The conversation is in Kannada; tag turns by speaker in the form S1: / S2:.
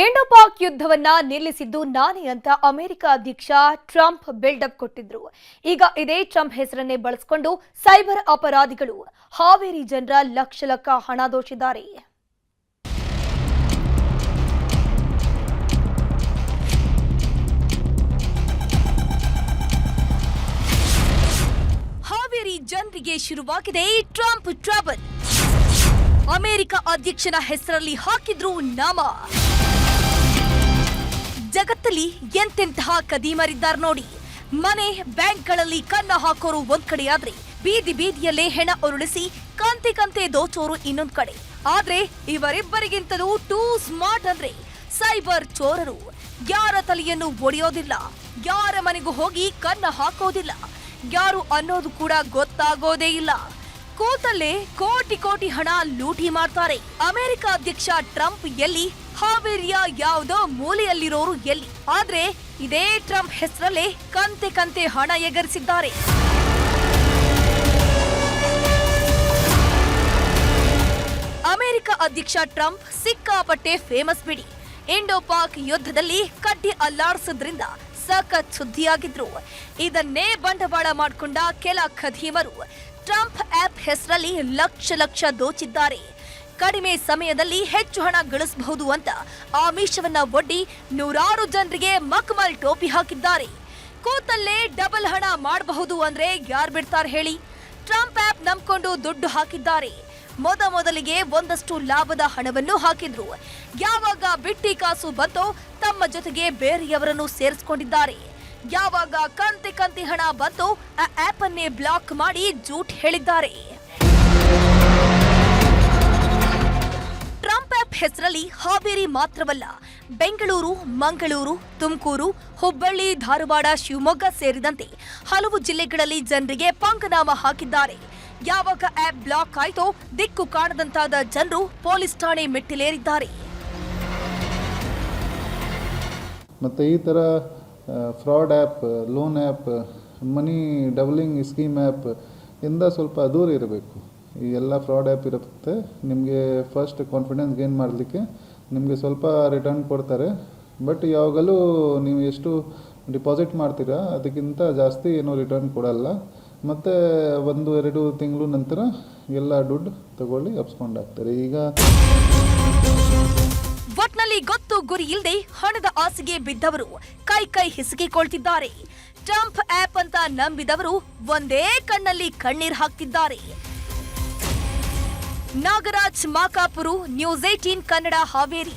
S1: ಇಂಡೋ ಪಾಕ್ ಯುದ್ಧವನ್ನ ನಿಲ್ಲಿಸಿದ್ದು ನಾನೇ ಅಂತ ಅಮೆರಿಕ ಅಧ್ಯಕ್ಷ ಟ್ರಂಪ್ ಬಿಲ್ಡಪ್ ಕೊಟ್ಟಿದ್ರು. ಈಗ ಇದೇ ಟ್ರಂಪ್ ಹೆಸರನ್ನೇ ಬಳಸಿಕೊಂಡು ಸೈಬರ್ ಅಪರಾಧಿಗಳು ಹಾವೇರಿ ಜನರ ಲಕ್ಷ ಹಣ ದೋಚಿದ್ದಾರೆ. ಹಾವೇರಿ ಜನರಿಗೆ ಶುರುವಾಗಿದೆ ಟ್ರಂಪ್ ಟ್ರಬಲ್. ಅಮೆರಿಕ ಅಧ್ಯಕ್ಷನ ಹೆಸರಲ್ಲಿ ಹಾಕಿದ್ರು ನಾಮ. ಜಗತ್ತಲ್ಲಿ ಎಂತೆಂತಹ ಕದೀಮರಿದ್ದಾರೆ ನೋಡಿ. ಮನೆ ಬ್ಯಾಂಕ್ಗಳಲ್ಲಿ ಕನ್ನ ಹಾಕೋರು ಒಂದ್ ಕಡೆಯಾದ್ರೆ ಬೀದಿ ಬೀದಿಯಲ್ಲೇ ಹೆಣ ಉರುಳಿಸಿ ಕಂತೆ ಕಂತೆ ದೋಚೋರು ಇನ್ನೊಂದ್ ಕಡೆ. ಆದ್ರೆ ಇವರಿಬ್ಬರಿಗಿಂತಲೂ ಟೂ ಸ್ಮಾರ್ಟ್ ಅಂದ್ರೆ ಸೈಬರ್ ಚೋರರು. ಯಾರ ತಲೆಯನ್ನು ಒಡೆಯೋದಿಲ್ಲ, ಯಾರ ಮನೆಗೂ ಹೋಗಿ ಕನ್ನ ಹಾಕೋದಿಲ್ಲ, ಯಾರು ಅನ್ನೋದು ಕೂಡ ಗೊತ್ತಾಗೋದೇ ಇಲ್ಲ. ಕೂತಲ್ಲೇ ಕೋಟಿ ಕೋಟಿ ಹಣ ಲೂಟಿ ಮಾಡ್ತಾರೆ. ಅಮೆರಿಕ ಅಧ್ಯಕ್ಷ ಟ್ರಂಪ್ ಎಲ್ಲಿ, ಹಾವೇರಿಯ ಯಾವುದೋ ಮೂಲೆಯಲ್ಲಿರೋರು ಎಲ್ಲಿ. ಆದ್ರೆ ಇದೇ ಟ್ರಂಪ್ ಹೆಸರಲ್ಲೇ ಕಂತೆ ಕಂತೆ ಹಣ ಎಗರಿಸಿದ್ದಾರೆ. ಅಮೆರಿಕ ಅಧ್ಯಕ್ಷ ಟ್ರಂಪ್ ಸಿಕ್ಕಾಪಟ್ಟೆ ಫೇಮಸ್ ಬಿಡಿ. ಇಂಡೋ ಪಾಕ್ ಯುದ್ಧದಲ್ಲಿ ಕಡ್ಡಿ ಅಲ್ಲಾಡಿಸೋದ್ರಿಂದ ಸಖತ್ ಸುದ್ದಿಯಾಗಿದ್ರು. ಇದನ್ನೇ ಬಂಡವಾಳ ಮಾಡಿಕೊಂಡ ಕೆಲ ಖದೀಮರು ಟ್ರಂಪ್ ಆಪ್ ಹೆಸರಲ್ಲಿ ಲಕ್ಷ ದೋಚಿದ್ದಾರೆ. ಕಡಿಮೆ ಸಮಯದಲ್ಲಿ ಹೆಚ್ಚು ಹಣ ಗಳಿಸಬಹುದು ಅಂತ ಆಮಿಷವನ್ನ ಒಡ್ಡಿ ನೂರಾರು ಜನರಿಗೆ ಮಕ್ಮಲ್ ಟೋಪಿ ಹಾಕಿದ್ದಾರೆ. ಕೂತಲ್ಲೇ ಡಬಲ್ ಹಣ ಮಾಡಬಹುದು ಅಂದ್ರೆ ಯಾರು ಬಿಡ್ತಾರೆ ಹೇಳಿ. ಟ್ರಂಪ್ ಆಪ್ ನಂಬ್ಕೊಂಡು ದುಡ್ಡು ಹಾಕಿದ್ದಾರೆ. ಮೊದಲಿಗೆ ಒಂದಷ್ಟು ಲಾಭದ ಹಣವನ್ನು ಹಾಕಿದ್ರು. ಯಾವಾಗ ಬಿಟ್ಟಿ ಕಾಸು ಬಂತೋ ತಮ್ಮ ಜೊತೆಗೆ ಬೇರೆಯವರನ್ನು ಸೇರಿಸಿಕೊಂಡಿದ್ದಾರೆ. ಯಾವಾಗ ಕಂತೆ ಹಣ ಬಂತೋ ಆ ಆಪ್ ಅನ್ನೇ ಬ್ಲಾಕ್ ಮಾಡಿ ಜೂಟ್ ಹೇಳಿದ್ದಾರೆ. ಟ್ರಂಪ್ ಆಪ್ ಹೆಸರಲ್ಲಿ ಹಾವೇರಿ ಮಾತ್ರವಲ್ಲ, ಬೆಂಗಳೂರು, ಮಂಗಳೂರು, ತುಮಕೂರು, ಹುಬ್ಬಳ್ಳಿ, ಧಾರವಾಡ, ಶಿವಮೊಗ್ಗ ಸೇರಿದಂತೆ ಹಲವು ಜಿಲ್ಲೆಗಳಲ್ಲಿ ಜನರಿಗೆ ಪಂಗನಾಮ ಹಾಕಿದ್ದಾರೆ. ಯಾವಾಗ ಆಪ್ ಬ್ಲಾಕ್ ಆಯ್ತೋ ದಿಕ್ಕು ಕಾಣದಂತಾದ ಜನರು ಪೊಲೀಸ್ ಠಾಣೆ ಮೆಟ್ಟಿಲೇರಿದ್ದಾರೆ.
S2: ಮತ್ತು ಈ ಥರ ಫ್ರಾಡ್ ಆ್ಯಪ್, ಲೋನ್ ಆ್ಯಪ್, ಮನಿ ಡಬಲಿಂಗ್ ಸ್ಕೀಮ್ ಆ್ಯಪ್ ಇಂದ ಸ್ವಲ್ಪ ದೂರ ಇರಬೇಕು. ಈ ಎಲ್ಲ ಫ್ರಾಡ್ ಆ್ಯಪ್ ಇರುತ್ತೆ. ನಿಮಗೆ ಫಸ್ಟ್ ಕಾನ್ಫಿಡೆನ್ಸ್ ಗೇನ್ ಮಾಡಲಿಕ್ಕೆ ನಿಮಗೆ ಸ್ವಲ್ಪ ರಿಟರ್ನ್ ಕೊಡ್ತಾರೆ. ಬಟ್ ಯಾವಾಗಲೂ ನೀವು ಎಷ್ಟು ಡಿಪಾಸಿಟ್ ಮಾಡ್ತೀರಾ ಅದಕ್ಕಿಂತ ಜಾಸ್ತಿ ಏನೂ ರಿಟರ್ನ್ ಕೊಡಲ್ಲ. ಮತ್ತು 1-2 ತಿಂಗಳು ನಂತರ ಎಲ್ಲ ದುಡ್ಡು ತಗೊಳ್ಳಿ ಅಪ್ಸ್ಕೊಂಡಾಗ್ತಾರೆ. ಈಗ
S1: ಒಟ್ನಲ್ಲಿ ಗೊತ್ತು ಗುರಿ ಇಲ್ಲದೆ ಹಣದ ಆಸೆಗೆ ಬಿದ್ದವರು ಕೈ ಹಿಸುಕಿಕೊಳ್ತಿದ್ದಾರೆ. ಟ್ರಂಪ್ ಆಪ್ ಅಂತ ನಂಬಿದವರು ಒಂದೇ ಕಣ್ಣಲ್ಲಿ ಕಣ್ಣೀರ್ ಹಾಕ್ತಿದ್ದಾರೆ. ನಾಗರಾಜ್ ಮಾಕಾಪುರು, ನ್ಯೂಸ್ 18 ಕನ್ನಡ, ಹಾವೇರಿ.